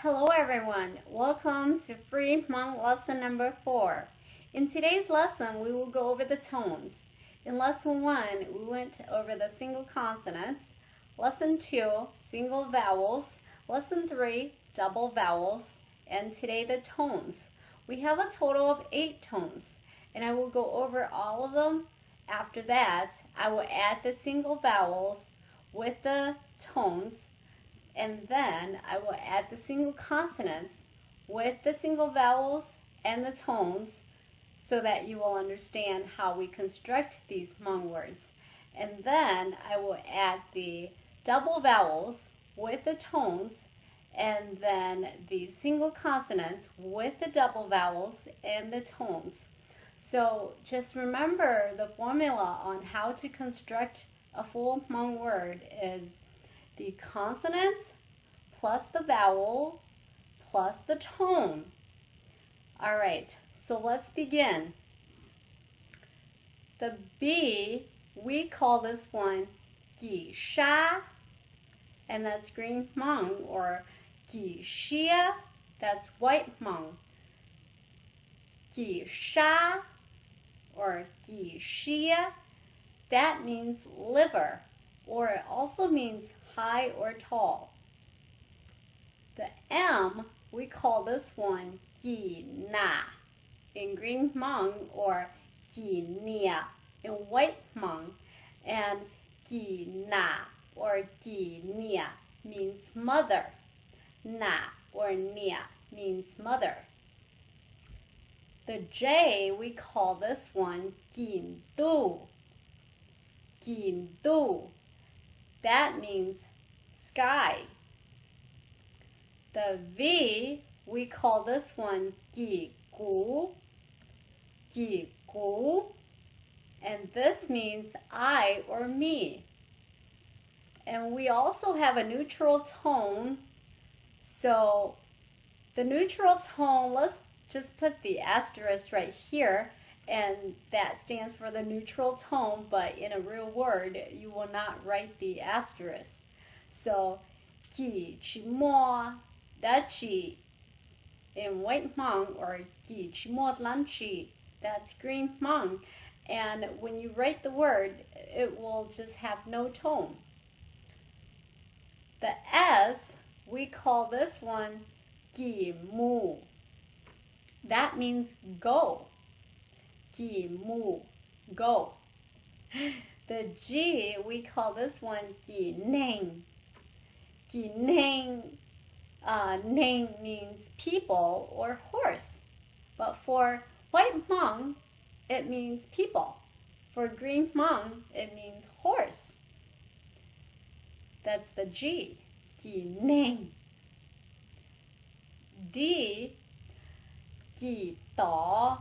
Hello everyone, welcome to Free Hmong lesson number 4. In today's lesson, we will go over the tones. In lesson 1, we went over the single consonants. Lesson 2, single vowels. Lesson 3, double vowels. And today the tones. We have a total of 8 tones, and I will go over all of them. After that, I will add the single vowels with the tones, and then I will add the single consonants with the single vowels and the tones so that you will understand how we construct these Hmong words. And then I will add the double vowels with the tones and then the single consonants with the double vowels and the tones. So just remember the formula on how to construct a full Hmong word is the consonants plus the vowel plus the tone. All right, so let's begin. The B, we call this one Ji Sha, and that's green Hmong, or Ji Xia, that's white Hmong. Ji Sha or Ji Xia, that means liver, or it also means high or tall. The M, we call this one Ji Na in green Hmong, or Ji Nia in white Hmong. And Ji Na or Ji Nia means mother. Na or Nia means mother. The J, we call this one Jin Du. Jin Du, that means sky. The V, we call this one Ji Gu. Ji Gu, and this means I or me. And we also have a neutral tone. So the neutral tone, let's just put the asterisk right here, and that stands for the neutral tone, but in a real word, you will not write the asterisk. So, Ji Chi Mo Da Chi in white Hmong, or Ji Chi Mo Lan Chi, that's green Hmong. And when you write the word, it will just have no tone. The S, we call this one Ji Mu. That means go. Ji Mu, go. The G, we call this one Ji Neng. Ji Neng, Neng means people or horse. But for white Hmong, it means people. For green Hmong, it means horse. That's the G, Ji Neng. D, Ji Da,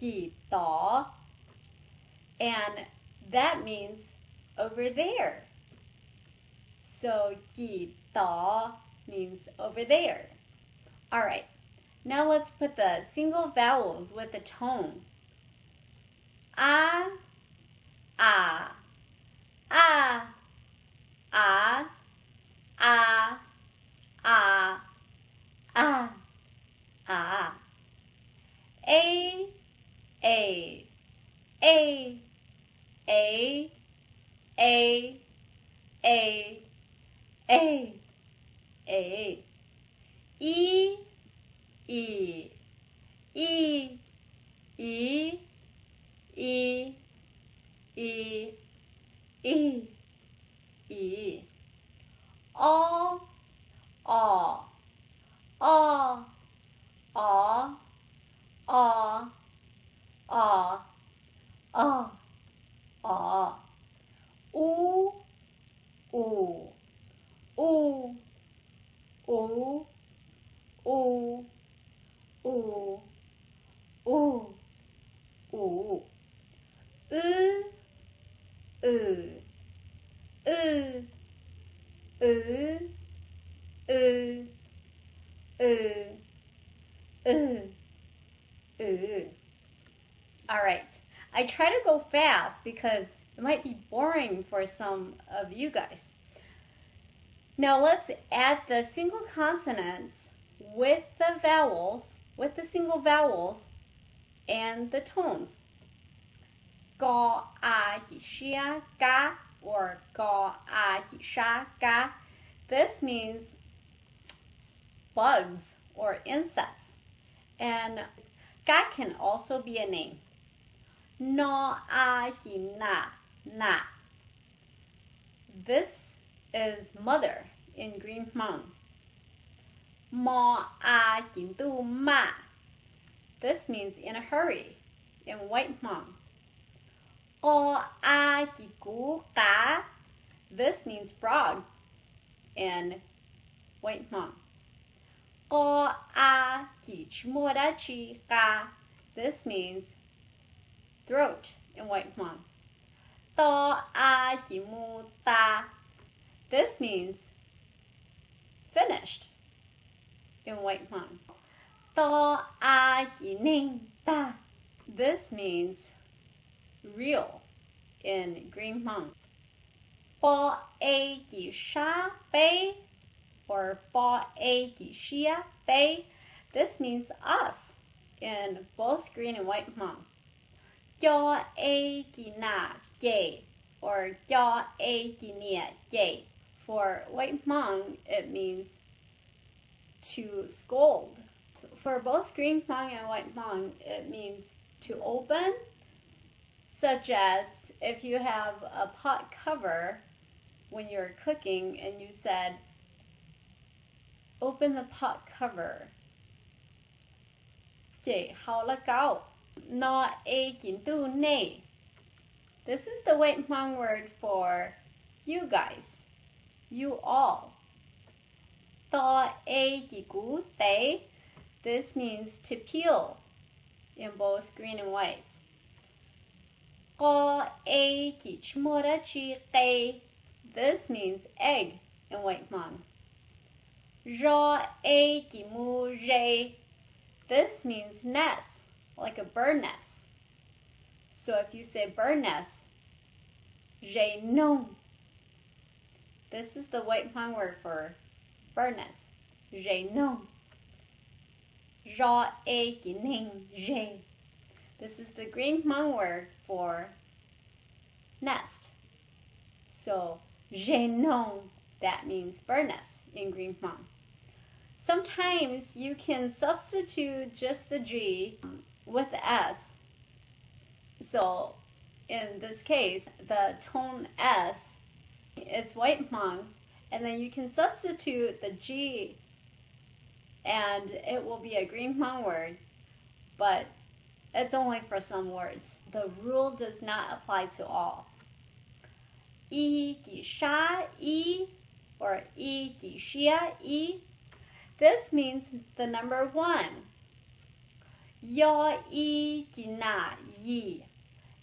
Ji Da, and that means over there. So Ji Da means over there. All right, now let's put the single vowels with the tone. Ah, ah, ah, ah, ah, ah, ah, ah. A, A, A, A, A, A, A, A. E, E, E, E, E, E, E, E. Aw, aw, aw, aw, aw, aw, aw, aw. Ooh, ooh, ooh, ooh, ooh, ooh, ooh, ooh. Ooh, ooh, ooh, ooh, ooh, ooh. All right, I try to go fast because it might be boring for some of you guys. Now let's add the single consonants with the vowels, with the single vowels and the tones. Ga, a, gi, shia, ga, or ga, a, gi, sha, ga. This means bugs or insects. And ga can also be a name. No, a, gi, na, na. This is mother in Green Hmong. Mo, a, gi, du, ma. This means in a hurry in White Hmong. O, a, gi, gu, ga. This means frog in White Hmong. O, a, gi, Ntxhee, ga. This means throat in White Hmong. To, a, gi, mu, ta. This means finished in White Hmong. To, a, gi, ning, ta. This means real in Green Hmong. Bo, a, gi, sha, bei, or bo, a, gi, shia, bei. This means us in both Green and White Hmong. Yo, a, gi, na, ye, or yo, a, gi, nia, ye. For White Hmong, it means to scold. For both Green Hmong and White Hmong, it means to open, such as if you have a pot cover when you're cooking and you said, open the pot cover. 给好了搞 No a gin du nei. This is the White Hmong word for you guys, you all. To a gi gu te. This means to peel in both green and white. Ko a gi chmorachi te. This means egg in White Hmong. Jo a gi mu je. This means nest, like a bird nest. So if you say bird nest, je no. This is the White Hmong word for bird nest, je no. Jo a gi ning je. This is the Green Hmong word for nest. So je no, that means bird nest in Green Hmong. Sometimes you can substitute just the G with the S. So in this case, the tone S is White Hmong, and then you can substitute the G and it will be a Green Hmong word, but it's only for some words. The rule does not apply to all. I gi sha I, or I gi shia I. This means the number 1. Yo I gi na yi.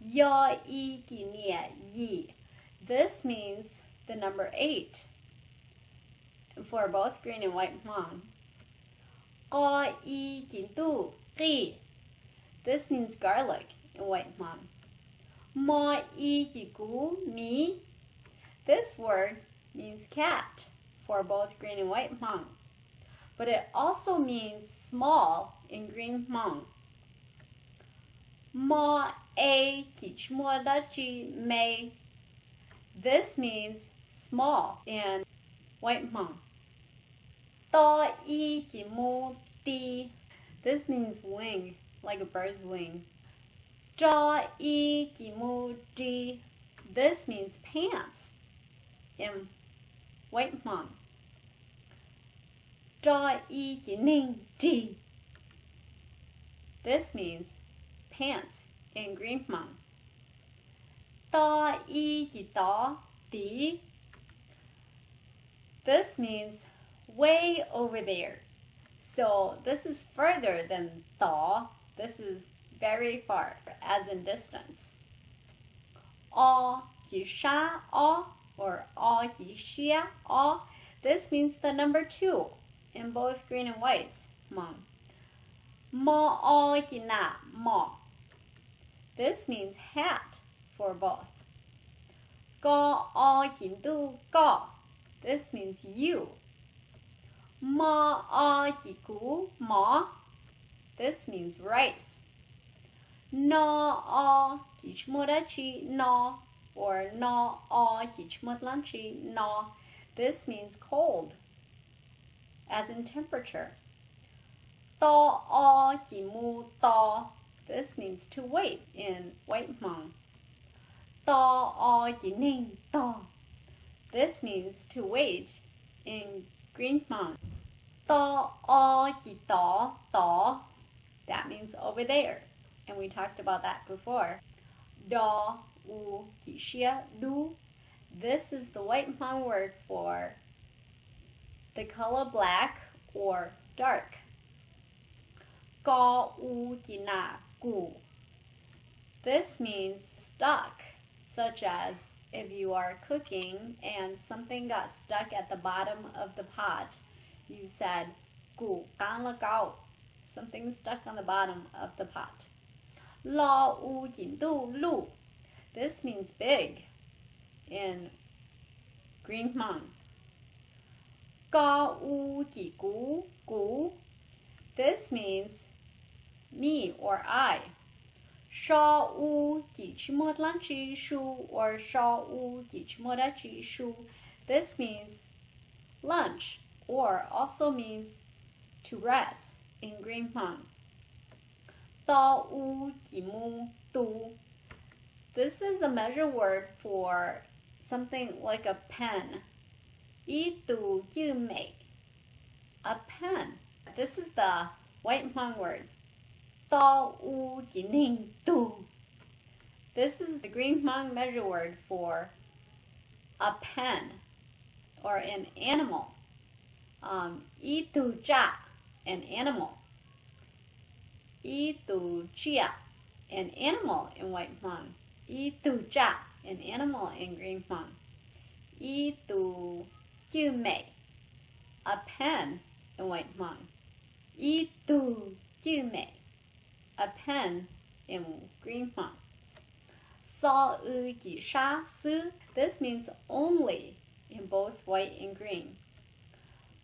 Yo I gi nia yi. This means the number 8 for both Green and White Hmong. Ko I gi du qi. This means garlic in White Hmong. Mo I gi gu mi. This word means cat for both Green and White Hmong, but it also means small in Green Hmong. Mo a ki chmo da chi mei. This means small in White Hmong. To I ki mu ti. This means wing, like a bird's wing. Jo I ki mu di. This means pants in White Hmong. Jo I ki ning di. This means pants in Green Hmong. To I ki da di. This means way over there. So this is further than da. This is very far, as in distance. O ki sha o, or o ki shia o. This means the number 2 in both Green and White Hmong. Mo o ki na mo. This means hat for both. Go o ki du go. This means you. Ma a ki gu, ma. This means rice. Na a ki chmodachi, na. Or na a ki chmodlanchi, na. This means cold, as in temperature. Ta a ki mu ta. This means to wait in White Hmong. Ta a ki ning ta. This means to wait in Green Hmong. Ta a ki ta ta. That means over there, and we talked about that before. Da u ki xia du. This is the White Hmong word for the color black or dark. Ga u ki na gu. This means stuck, such as if you are cooking and something got stuck at the bottom of the pot, you said gu gan le gao. Something stuck on the bottom of the pot. La u jin du lu. This means big in Green Hmong. Ga u ji gu gu. This means me or I. Sha u ji chimot lan chi shu or sha u ji chimoda chi shu. This means lunch, or also means to rest in Green Hmong. Ta u ji mu tu. This is a measure word for something like a pen. I tu ju mei. A pen. This is the White Hmong word. Ta u ji ning tu. This is the Green Hmong measure word for a pen or an animal. I tu ja, an animal. I tu chia, an animal in White Hmong. I tu ja, an animal in Green Hmong. I tu ju mei, a pen in White Hmong. I tu ju mei, a pen in Green Hmong. Sa u ji sha su. This means only in both white and green.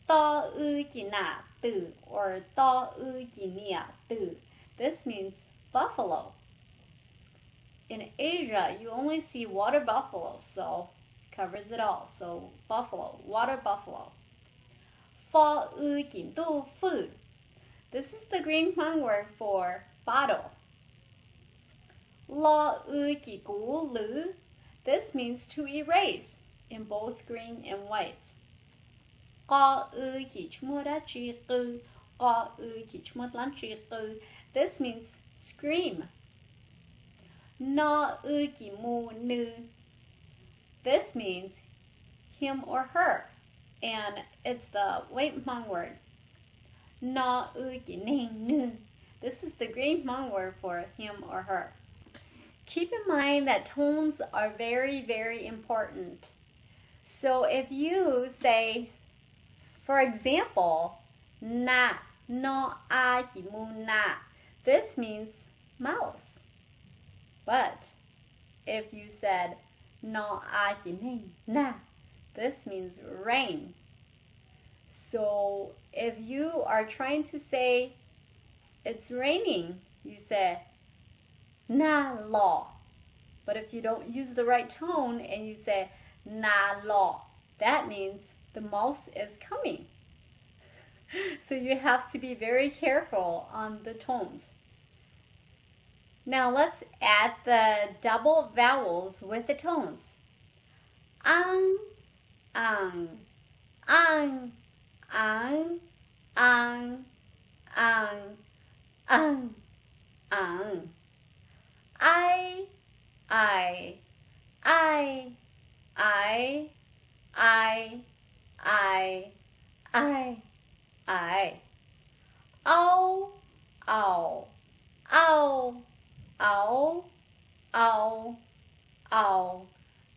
Ta u ji na tu or ta u ji nia tu. This means buffalo. In Asia, you only see water buffalo, so covers it all. So buffalo, water buffalo. Fa u jin du fu. This is the Green Hmong word for bottle. La u ji gu lu. This means to erase in both green and white. Ga u ji chmo da chi gu. Ga u ji chmo lan chi gu. This means scream. Na u ji mu nu. This means him or her, and it's the White Hmong word. Na u ji ning nu. This is the Green Hmong word for him or her. Keep in mind that tones are very, very important. So if you say, for example, na, no a ji mu na, this means mouse. But if you said no a ji ning na, this means rain. So if you are trying to say it's raining, you say na lo. But if you don't use the right tone and you say na lo, that means the mouse is coming. So you have to be very careful on the tones. Now let's add the double vowels with the tones. Ang, ang, ang, ang, ang, ang, ang, ang. I, I, I, I, I, I, I, I. Ow, ow, ow, ow, ow, ow,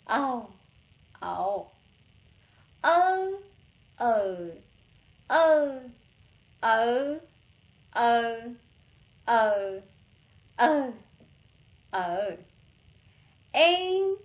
ow, ow. Oh, oh, oh, oh, oh, oh, oh, oh. Ain,